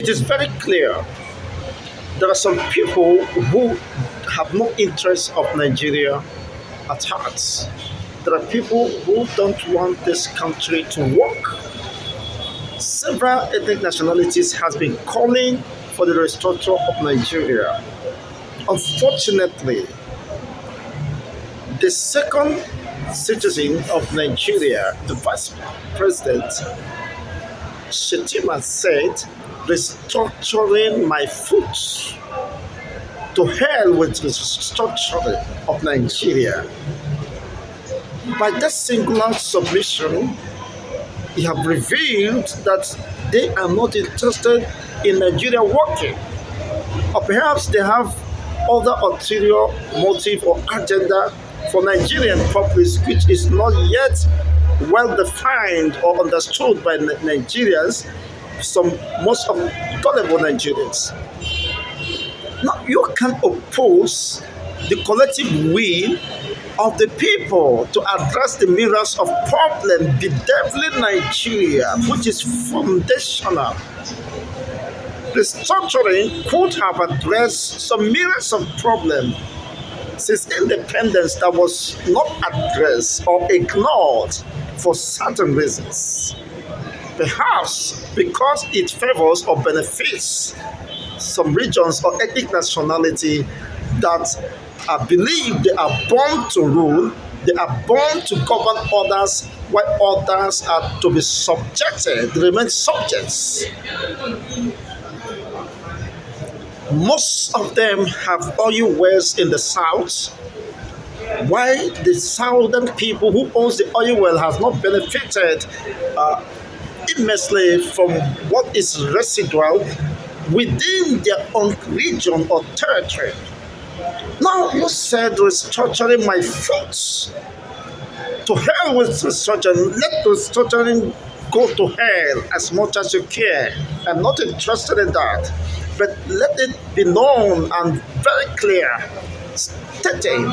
It is very clear there are some people who have no interest of Nigeria at heart. There are people who don't want this country to work. Several ethnic nationalities has been calling for the restructure of Nigeria. Unfortunately, the second citizen of Nigeria, the vice president, Shetima said, restructuring my foot. To hell with the restructuring of Nigeria. By that singular submission, he have revealed that they are not interested in Nigeria working. Or perhaps they have other ulterior motive or agenda for Nigerian populace, which is not yet well defined or understood by Nigerians, most of gullible Nigerians. Now you can oppose the collective will of the people to address the myriads of problems bedeviling Nigeria, which is foundational. Restructuring could have addressed some myriads of problems since independence that was not addressed or ignored for certain reasons. Perhaps because it favors or benefits some regions or ethnic nationality that believe they are born to rule, they are born to govern others, while others are to be subjected, they remain subjects. Most of them have oil wells in the south, while the southern people who owns the oil well has not benefited immensely from what is residual within their own region or territory. Now you said restructuring my foot. To hell with restructuring. Let restructuring go to hell as much as you care. I'm not interested in that. But let it be known and very clear, stated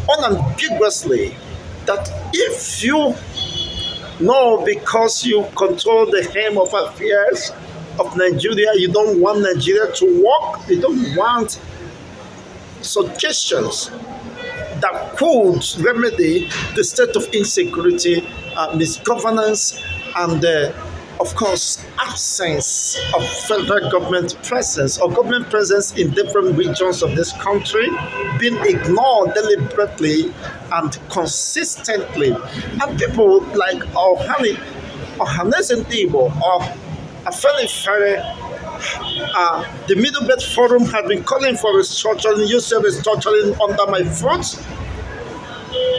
unambiguously, that if you know because you control the hem of affairs of Nigeria, you don't want Nigeria to work, you don't want suggestions that could remedy the state of insecurity, misgovernance, and of course, absence of federal government presence or government presence in different regions of this country being ignored deliberately and consistently. And people like Ohanes Igbo or Afeni Fere, the Middle Belt Forum had been calling for restructuring. You say restructuring under my foot.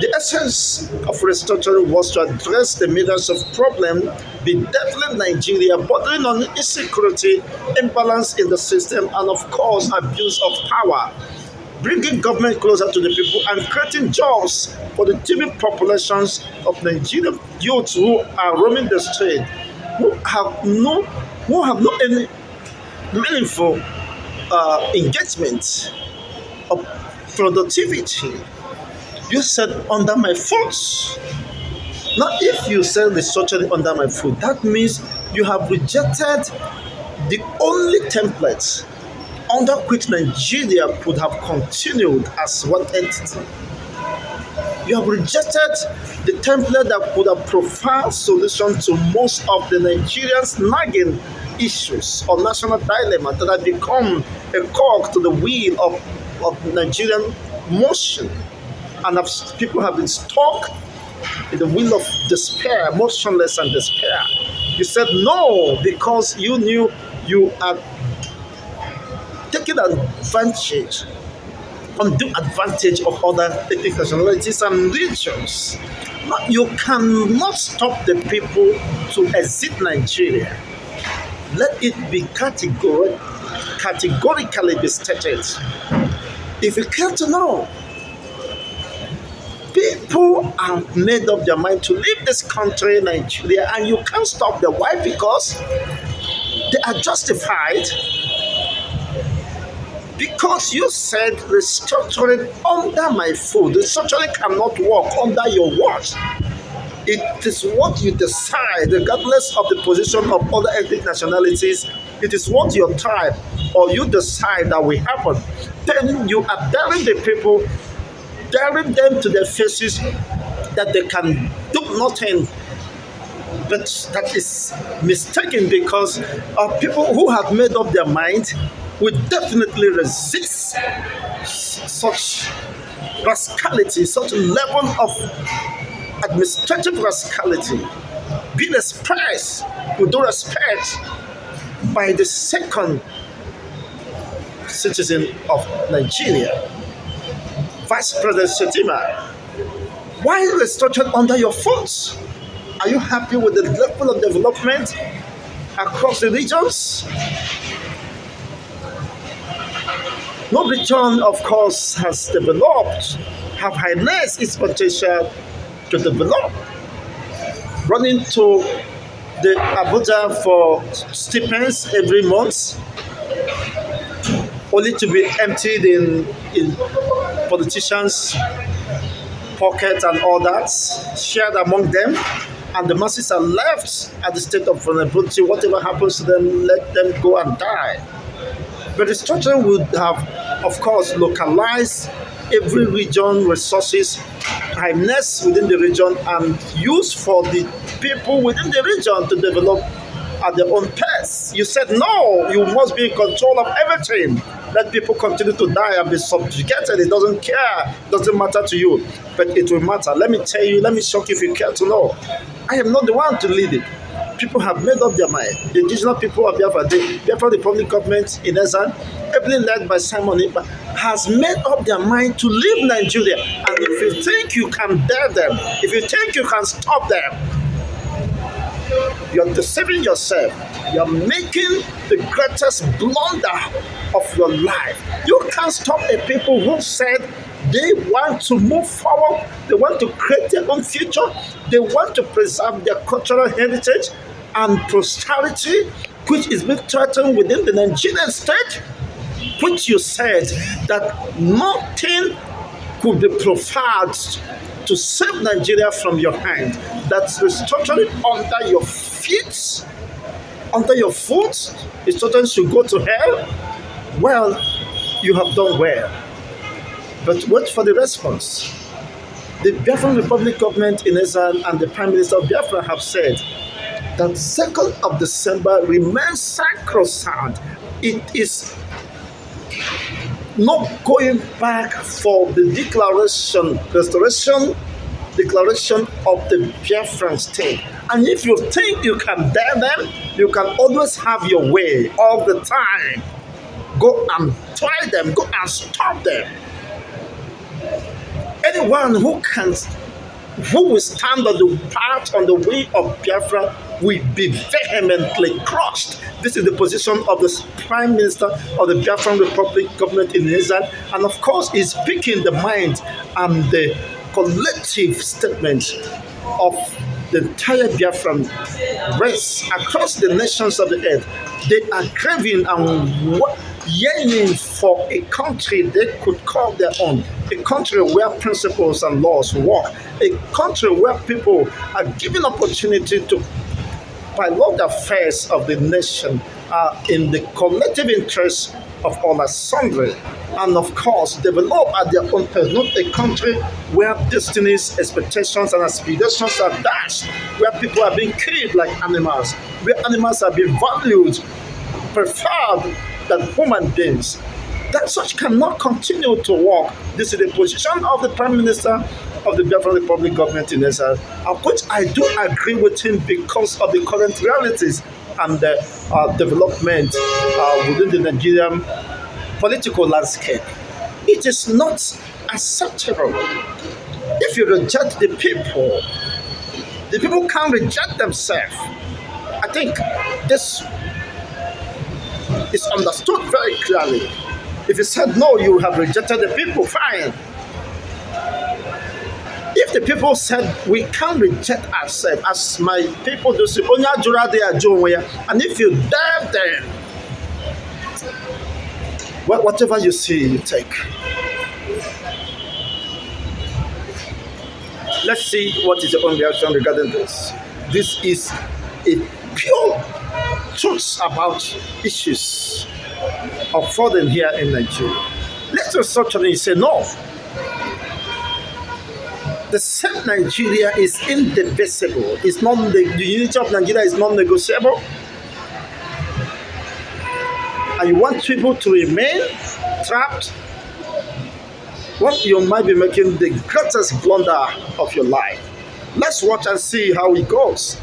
The essence of restructuring was to address the myriads of problems bedeviling Nigeria, bordering on insecurity, imbalance in the system, and of course, abuse of power, bringing government closer to the people and creating jobs for the teeming populations of Nigerian youths who are roaming the street, who have no any meaningful engagement of productivity. You said under my foot. Now, if you say restructuring under my foot, that means you have rejected the only template under which Nigeria could have continued as one entity. You have rejected the template that could have provided solution to most of the Nigerians' nagging issues or national dilemma that have become a cog to the wheel of Nigerian motion. And people have been stuck in the wheel of despair, motionless and despair. You said no because you knew you are taking advantage, undue advantage of other ethnic nationalities and regions. But you cannot stop the people to exit Nigeria. Let it be categorically be stated. If you care to know, people have made up their mind to leave this country, Nigeria, and you can't stop them. Why? Because they are justified. Because you said restructuring under my foot. Restructuring cannot work under your watch. It is what you decide, regardless of the position of other ethnic nationalities it is what your tribe or you decide that will happen, then you are telling the people, telling them to their faces that they can do nothing. But that is mistaken, because people who have made up their mind will definitely resist such rascality, such level of administrative rascality being expressed with due respect by the second citizen of Nigeria, Vice President Shetima. Why restructured under your foot? Are you happy with the level of development across the regions? No region, of course, has developed, have harnessed its potential to develop. Running to the Abuja for stipends every month, only to be emptied in politicians' pockets and all that, shared among them, and the masses are left at the state of vulnerability. Whatever happens to them, let them go and die. But the structure would have, of course, localized every region resources, harnessed within the region, and used for the people within the region to develop at their own pace. You said, no, you must be in control of everything. Let people continue to die and be subjugated. It doesn't care. It doesn't matter to you. But it will matter. Let me tell you, let me shock you if you care to know. I am not the one to lead it. People have made up their mind. The indigenous people of Biafra, the Biafra Republic government in Ezan, heavily led by Simon Ekpa, has made up their mind to leave Nigeria. And if you think you can dare them, if you think you can stop them, you're deceiving yourself. You're making the greatest blunder of your life. You can't stop a people who said they want to move forward. They want to create their own future. They want to preserve their cultural heritage and prosperity, which is being threatened within the Nigerian state, which you said that nothing could be preferred to save Nigeria from your hand. That's restructuring under your feet, under your foot. Restructuring should go to hell. Well, you have done well. But wait for the response. The Biafran Republic government in Ezan and the Prime Minister of Biafra have said that 2nd of December remains sacrosanct. It is not going back for the restoration declaration of the Biafran state. And if you think you can dare them, you can always have your way all the time. Go and try them, go and stop them. Anyone who will stand on the path, on the way of Biafra, will be vehemently crushed. This is the position of the Prime Minister of the Biafran Republic government in Israel, and of course is speaking the mind and the collective statement of the entire Biafran race across the nations of the earth. They are craving and yearning for a country they could call their own, a country where principles and laws work, a country where people are given opportunity to pilot the affairs of the nation in the collective interest of all assembly, and of course develop at their own pace, not a country where destinies, expectations and aspirations are dashed, where people are being killed like animals, where animals are being valued, preferred than human beings. That such cannot continue to work. This is the position of the Prime Minister of the Biafran Republic government in Israel, of which I do agree with him because of the current realities and the development within the Nigerian political landscape. It is not acceptable. If you reject the people can't reject themselves. I think this is understood very clearly. If you said no, you have rejected the people, fine. If the people said we can't reject ourselves, as my people do say, and if you dare them, whatever you see, you take. Let's see what is your own reaction regarding this. This is a pure truths about issues unfolding here in Nigeria. Let's restructure say no. The same Nigeria is indivisible. It's not the unity of Nigeria is non-negotiable. And you want people to remain trapped, what you might be making the greatest blunder of your life. Let's watch and see how it goes.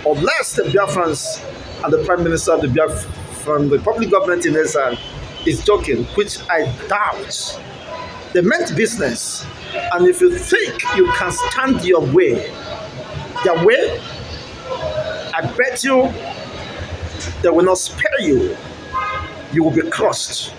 Unless the Biafrans and the Prime Minister of the from the public government in Israel is joking, which I doubt. They meant business. And if you think you can stand your way, their way, I bet you they will not spare you. You will be crushed.